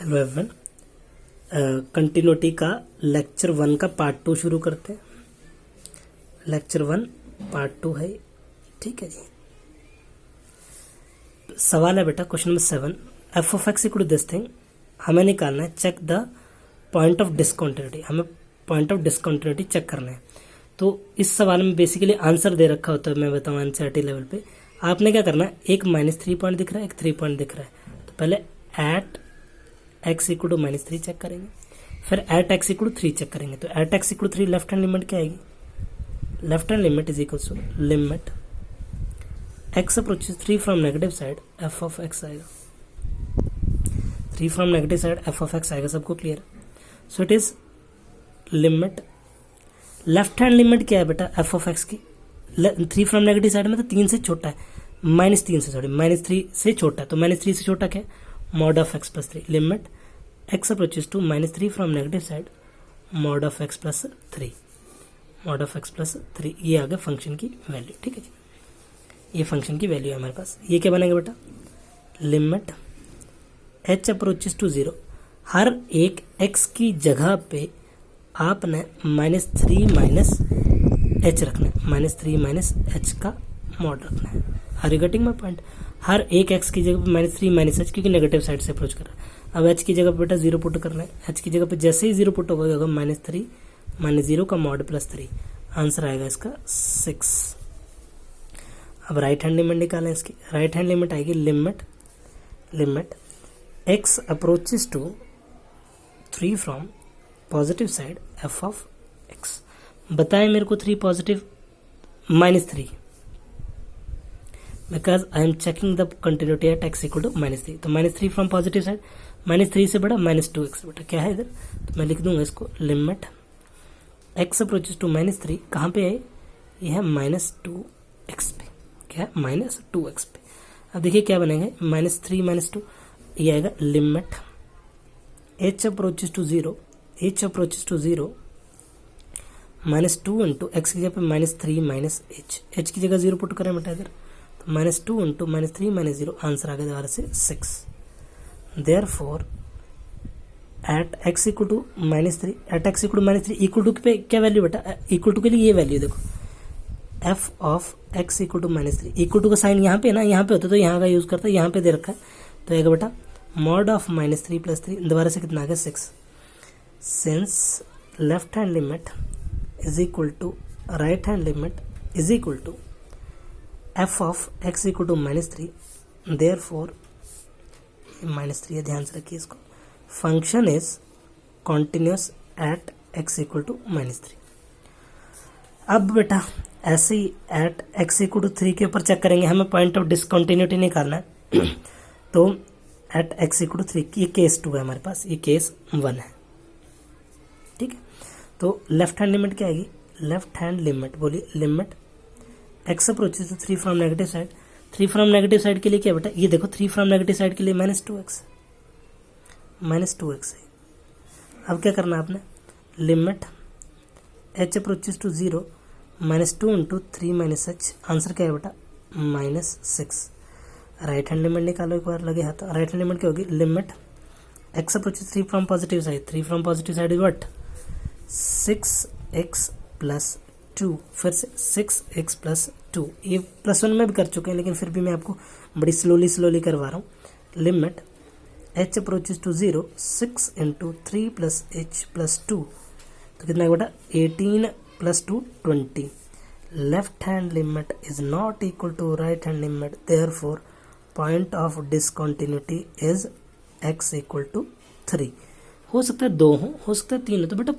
Hello everyone, continuity का lecture 1 का part 2 शुरू करते हैं। लेक्चर 1 पार्ट 2 है, ठीक है जी। सवाल है बेटा, question number 7, f of x equal to this thing. हमें निकालना है check the point of discontinuity. हमें पॉइंट ऑफ डिसकंटिन्यूटी चेक करना है। तो इस सवाल में बेसिकली आंसर दे रखा होता है, मैं बताऊँ एनसीईआरटी लेवल पे। आपने क्या करना है, एक -3 पॉइंट दिख रहा है, एक 3 पॉइंट दिख रहा है। तो पहले at x equal to -3 check करेंगे, फिर at x equal to 3 check करेंगे। तो at x equal to 3 left hand limit क्या आएगी? Left hand limit is equal to limit x approaches 3 from negative side f of x आएगा। 3 from negative side f of x आएगा, सबको clear? So it is limit, left hand limit क्या है बेटा F of x की? 3 from negative side में तो 3 से छोटा है, -3 से, सॉरी -3 से छोटा है। तो -3 से छोटा क्या है? Mod of x plus 3। Limit x approaches to -3 from negative side mod of x plus 3, mod of x plus 3। ये आ गया फंक्शन की वैल्यू, ठीक है जी। ये फंक्शन की वैल्यू है हमारे पास। ये क्या बनेगा बेटा? Limit h approaches to 0। हर एक एक्स की जगह पे आपने -3 -h रखना है, -3 -h का मॉड रखना है। Are you getting my point? हर एक एक्स की जगह पे -3 -h, क्योंकि नेगेटिव साइड से अप्रोच कर रहा है। अब h की जगह पे बेटा 0 पुट करना है। h की जगह पे जैसे ही 0 पुट होगा -3 -0 का मॉड प्लस 3। आंसर आएगा इसका 6। अब राइट हैंड लिमिट निकालें इसकी। राइट हैंड लिमिट आएगी limit x approaches to 3 from positive side f of x। बताएं मेरे को 3 positive -3, because I am checking the continuity at x equal to -3। तो -3 फ्रॉम पॉजिटिव साइड, -3 से बड़ा -2x बेटा क्या है इधर? तो मैं लिख दूंगा इसको लिमिट x अप्रोचेस टू -3। कहाँ पे है? ये है -2x पे। क्या है? -2x पे। अब देखिए क्या बनेगा, -3 -2, ये आएगा limit h approaches to 0, h approaches to 0 -2 into x की जगह पे -3 -h, h की जगह 0 पुट करें बेटा इधर। तो -2 इंटू -3 -0, आंसर आ गया दोबारा से 6। Therefore at x equal to -3, at x equal to -3 equal to पे क्या वैल्यू बेटा? इक्वल टू के लिए ये वैल्यू देखो, f of x equal to -3। Equal to का साइन यहाँ पे ना, यहाँ पे होता तो यहाँ का यूज करता, यहाँ पे दे रखा है। तो आएगा बेटा मॉड ऑफ -3 प्लस 3, दोबारा से कितना आ गया? 6। Since left hand limit is equal to right hand limit is equal to f of x equal to -3, therefore -3 है, ध्यान से रखिए इसको। Function is continuous at x equal to -3। अब बेटा ऐसे ही एट एक्स इक्वल टू 3 के ऊपर चेक करेंगे, हमें पॉइंट ऑफ डिसकंटिन्यूटी निकालना है। तो एट एक्स इक्वल टू 3, ये केस 2 है हमारे पास, ये केस 1 है, ठीक है। तो लेफ्ट हैंड लिमिट क्या आएगी? लेफ्ट हैंड लिमिट बोलिए, limit x approaches to 3 from negative side. 3 from negative side के लिए क्या बेटा? ये देखो 3 फ्रॉम नेगेटिव साइड के लिए -2x है। अब क्या करना है आपने? Limit h approaches to 0 -2 into 3 -h, answer क्या है बेटा? -6। राइट हैंड लिमिट निकालो एक बार, लगे हाथ। राइट हैंड लिमिट क्या होगी? Limit x approaches 3 from positive side, 3 from positive side is what? 6x plus 2, फिर से 6x प्लस 2। ये +1 में भी कर चुके हैं, लेकिन फिर भी मैं आपको बड़ी स्लोली करवा रहा हूँ। Limit h approaches to 0 6 into 3 plus h plus 2, तो कितना है बेटा? 18 plus 2 20। Left hand limit is not equal to right hand limit, therefore point of discontinuity is x equal to 3। हो सकता है 2 हो सकता है 3 हो। तो बेटा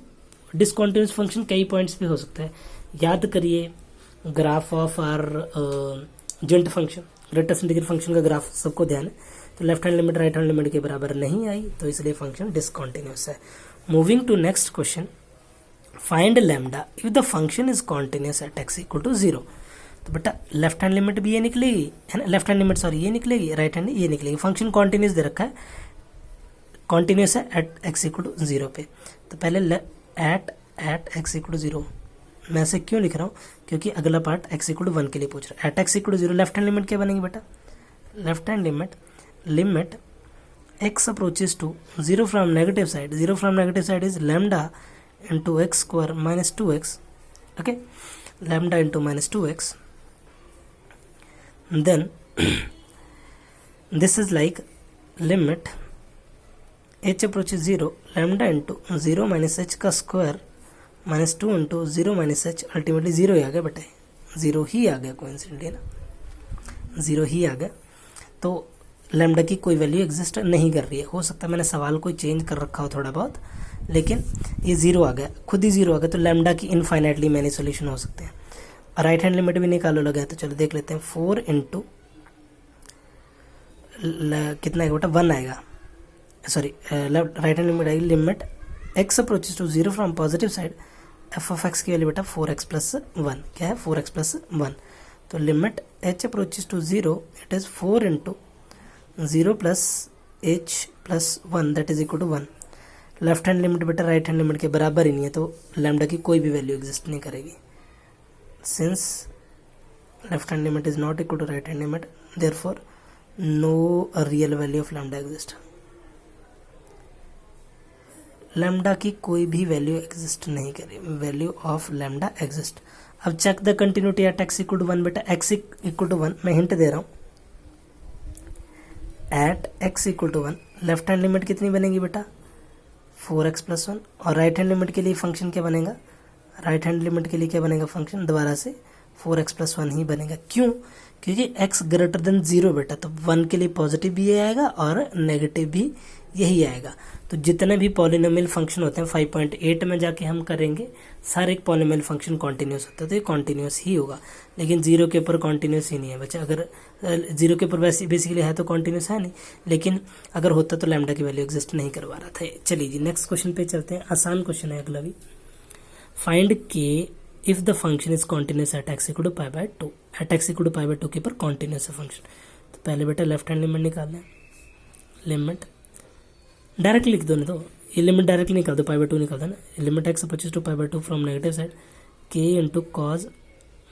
डिसकंटिन्यूस फंक्शन कई पॉइंट्स पे हो सकता है। याद करिए graph of our joint function, greatest integral function का ग्राफ सबको ध्यान है। तो left hand limit right hand limit के बराबर नहीं आई, तो इसलिए फंक्शन डिसकंटिन्यूस है। Moving to next question, find lambda if the function is continuous at x equal to 0। तो बेटा लेफ्ट हैंड लिमिट भी ये निकलेगी, है ना? लेफ्ट हैंड लिमिट सॉरी ये निकलेगी, राइट हैंड ये निकलेगी। फंक्शन कॉन्टिन्यूस दे रखा है, कॉन्टिन्यूस है एट एक्स इक्वल टू 0 पे। तो पहले एट एक्स इक्वल टू 0 मैं ऐसे क्यों लिख रहा हूँ? क्योंकि अगला पार्ट एक्स इक्वल टू 1 के लिए पूछ रहा है। At x equal to 0 left hand limit क्या बनेगी बेटा? Left hand limit x approaches to 0 from negative side, 0 from negative side is lambda into x square minus 2x, okay, lambda into minus 2x, then this is like limit h approaches 0 lambda into 0 minus h का square minus 2 into 0 minus h, ultimately 0 ही आ गया बेटा, 0 ही आ गया coincidentally ना, 0 ही आ गया। तो lambda की कोई value exist नहीं कर रही है। हो सकता है मैंने सवाल को चेंज कर रखा हो थोड़ा बहुत, लेकिन ये 0 आ गया, खुद ही 0 आ गया, तो लैम्डा की इनफाइनाइटली मैनी सोल्यूशन हो सकते हैं। राइट हैंड लिमिट भी निकालो लगा है, तो चलो देख लेते हैं। 4 इंटू कितना आएगा बेटा, 1 आएगा, सॉरी राइट हैंड लिमिट आएगी, limit x approaches to 0 from positive side, f of x की वैल्यू बेटा 4x प्लस 1, क्या है 4x प्लस 1, तो limit h approaches to 0 it is 4 into 0 plus h plus 1 that is equal to 1। Left hand limit बेटा right hand limit के बराबर ही नहीं है, तो लैम्डा की कोई भी वैल्यू एग्जिस्ट नहीं करेगी। Since left hand limit is not equal to right hand limit, therefore no real value of lambda exist. Lambda की कोई भी वैल्यू एग्जिस्ट नहीं करेगी, वैल्यू ऑफ लैम्डा एग्जिस्ट। अब check the continuity at x equal to 1 बेटा, x equal to 1 मैं hint दे रहा हूं, at x equal to 1 left hand limit कितनी बनेगी बेटा 4x प्लस 1, और राइट हैंड लिमिट के लिए फंक्शन क्या बनेगा, राइट हैंड लिमिट के लिए क्या बनेगा फंक्शन, दोबारा से 4x प्लस 1 ही बनेगा। क्यों, क्योंकि x ग्रेटर देन 0 बेटा, तो 1 के लिए पॉजिटिव भी ये आएगा और नेगेटिव भी यही आएगा। तो जितने भी पॉलिनोमियल फंक्शन होते हैं 5.8 में जाके हम करेंगे, सारे एक पॉलिनोमियल फंक्शन कॉन्टिन्यूस होता है, तो ये कॉन्टिन्यूस ही होगा। लेकिन 0 के ऊपर कॉन्टिन्यूस ही नहीं है बच्चा, अगर 0 के ऊपर वैसे बेसिकली है तो कॉन्टिन्यूस है नहीं, लेकिन अगर होता तो लैम्डा की वैल्यू एग्जिस्ट नहीं करवा रहा था। चलिए जी नेक्स्ट क्वेश्चन पे चलते हैं, आसान क्वेश्चन है अगला भी। Find k if the function is continuous at x equal to pi by 2, at x equal to pi by 2 के ऊपर कॉन्टिन्यूस है फंक्शन। तो पहले बेटा लेफ्ट हैंड लिमिट निकालना है, लिमिट डायरेक्ट लिख दो, नहीं तो ये लिमिट डायरेक्टली निकाल दो, पाई बाय 2 निकाल दो ना, limit x approaches to pi by 2 from negative side k into cos,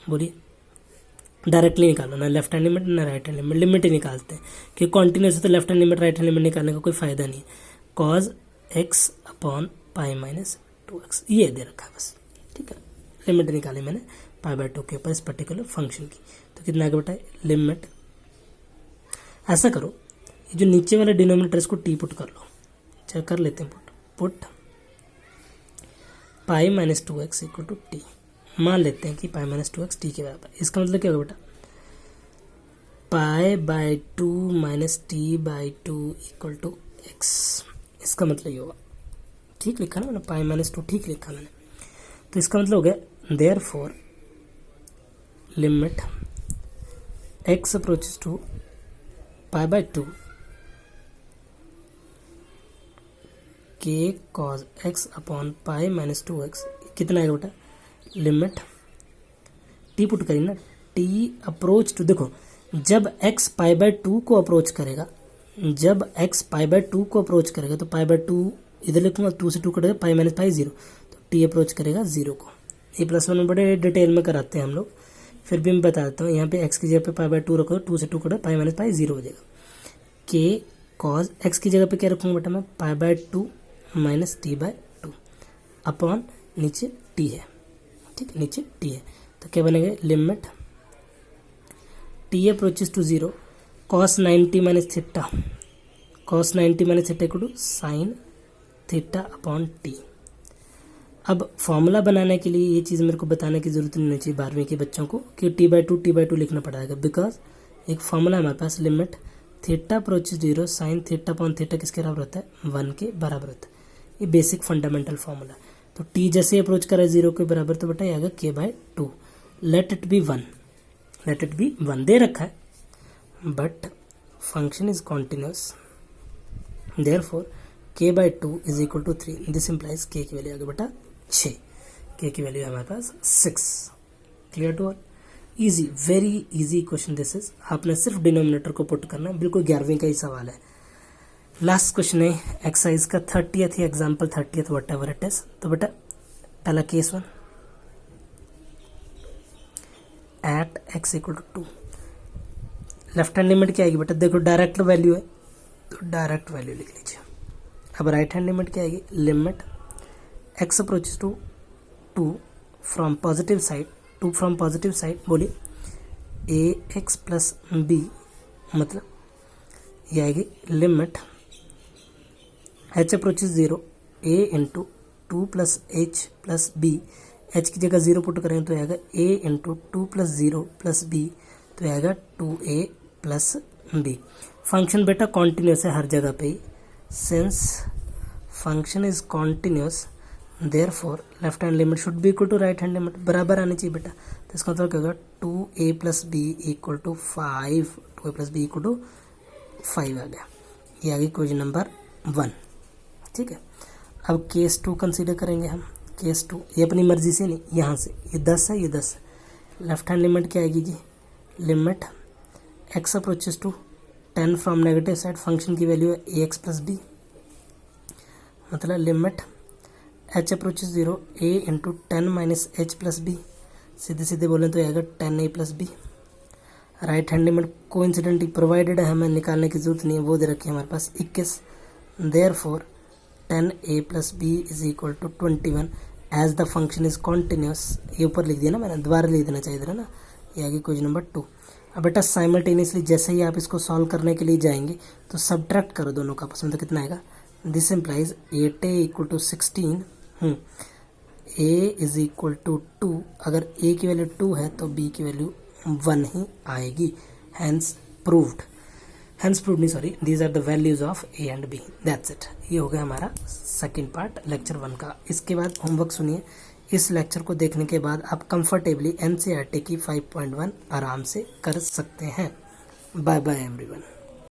बोलिए डायरेक्टली निकालो ना लेफ्ट हैंड लिमिट ना राइट हैंड लिमिट, लिमिट ही निकालते हैं कि कॉन्टिन्यूस है तो left hand limit right hand limit निकालने का कोई फायदा नहीं है। Cos x upon pi minus 2x ये दे रखा है बस, ठीक है, लिमिट निकाली मैंने पाई बाय 2 के ऊपर इस पर्टिकुलर फंक्शन की। तो कितना आगे बेटा लिमिट, ऐसा करो ये जो नीचे वाले डिनोमिनेटर इसको टी पुट कर लो, चेक कर लेते हैं, put pi minus 2x equal to T, मान लेते हैं कि पाई माइनस 2x टी के बराबर। इसका मतलब क्या होगा बेटा, pi by 2 minus T by 2 equal to x, इसका मतलब ये होगा, ठीक लिखा ना मैंने, पाई माइनस 2 ठीक लिखा मैंने। तो इसका मतलब हो गया therefore limit x approaches to pi by 2 k cos x upon pi minus 2x कितना आएगा बेटा, लिमिट टी पुट करी ना, टी अप्रोच टू, देखो जब x पाई बाय 2 को अप्रोच करेगा, जब x पाई बाय 2 को अप्रोच करेगा तो पाई बाय 2 इधर लिखूंगा, 2 से 2 कटेगा, पाई माइनस पाई 0, तो टी अप्रोच करेगा 0 को। ये प्लस 1 में बड़े डिटेल में कराते हैं हम लोग, फिर भी मैं बता देता हूँ। यहाँ पे x की जगह पे पाई बाय 2 रखो, 2 से 2 कटेगा, पाई माइनस पाई 0 हो जाएगा। k cos x की जगह पे क्या रखूंगा बेटा मैं, pi by 2 minus T by 2 upon नीचे टी है, ठीक है, नीचे टी है, तो क्या बनेगा limit T approaches to 0 cos 90 minus theta, cos 90 minus theta equal to sine theta upon T. अब फॉर्मूला बनाने के लिए ये चीज़ मेरे को बताने की जरूरत नहीं चाहिए 12वीं के बच्चों को कि टी बाय टू लिखना पड़ेगा, बिकॉज एक फॉर्मूला हमारे पास, limit theta approaches 0 sine theta upon theta किसके बराबर होता है, 1 के बराबर होता है। ये बेसिक फंडामेंटल फॉर्मूला। तो टी जैसे अप्रोच करा 0 के बराबर, तो बेटा आएगा k by 2, let it be 1, let it be 1 दे रखा है, but function is continuous, therefore k by 2 is equal to 3, this implies k की वैल्यू आगे बेटा 6, k की वैल्यू हमारे पास 6। Clear to all, easy, very easy question this is. आपने सिर्फ डिनोमिनेटर को पुट करना है, बिल्कुल 11वीं का ही सवाल है। लास्ट क्वेश्चन है एक्सरसाइज का 30th या example 30th whatever it is. तो बेटा पहला केस 1, at x equal to 2, left hand limit क्या आएगी बेटा, देखो डायरेक्ट वैल्यू है तो डायरेक्ट वैल्यू लिख लीजिए। अब राइट हैंड लिमिट क्या आएगी, limit x approaches to 2 from positive side, 2 from positive side, बोलिए ax प्लस b, मतलब ये आएगी limit h approaches 0 a into 2 plus h plus b, h की जगह 0 पुट करेंगे तो आएगा a into 2 plus 0 plus b, तो आएगा 2a प्लस b। फंक्शन बेटा कॉन्टिन्यूस है हर जगह पे ही, since function is continuous therefore left hand limit should be equal to right hand limit, बराबर आनी चाहिए बेटा। तो इसका मतलब क्या होगा, 2a plus b equal to 5, 2a plus b equal to 5 आ गया। ये आ गई क्वेश्चन नंबर 1, ठीक है। अब केस 2 कंसीडर करेंगे हम। केस 2 ये अपनी मर्जी से नहीं, यहाँ से ये 10 है, ये 10 है। लेफ्ट हैंड लिमिट क्या आएगी जी, limit x approaches to 10 from negative side, function की वैल्यू है ax प्लस बी, मतलब limit h approaches 0 a into 10 minus h plus b, सीधे सीधे बोलें तो आएगा 10a plus b. Right hand limit coincidentally provided है, हमें निकालने की जरूरत नहीं है, वो दे रखी है हमारे पास 21, therefore 10a plus b is equal to 21 as the function is continuous. ये ऊपर लिख दिया ना मैंने, दोबारा लिख देना चाहिए था ना। ये आगे क्वेश्चन नंबर 2। अब बेटा साइमल्टेनियसली जैसे ही आप इसको सॉल्व करने के लिए जाएंगे तो सब्ट्रैक्ट करो दोनों का आपस में, तो कितना आएगा, this implies 8a equal to 16, a is equal to 2, अगर a की वैल्यू 2 है तो b की वैल्यू 1 ही आएगी, hence proved, these are the values of a and b, that's it. ये हो गया हमारा सेकेंड पार्ट लेक्चर 1 का। इसके बाद होमवर्क सुनिए, इस लेक्चर को देखने के बाद आप कंफर्टेबली NCERT की 5.1 आराम से कर सकते हैं। Bye bye everyone.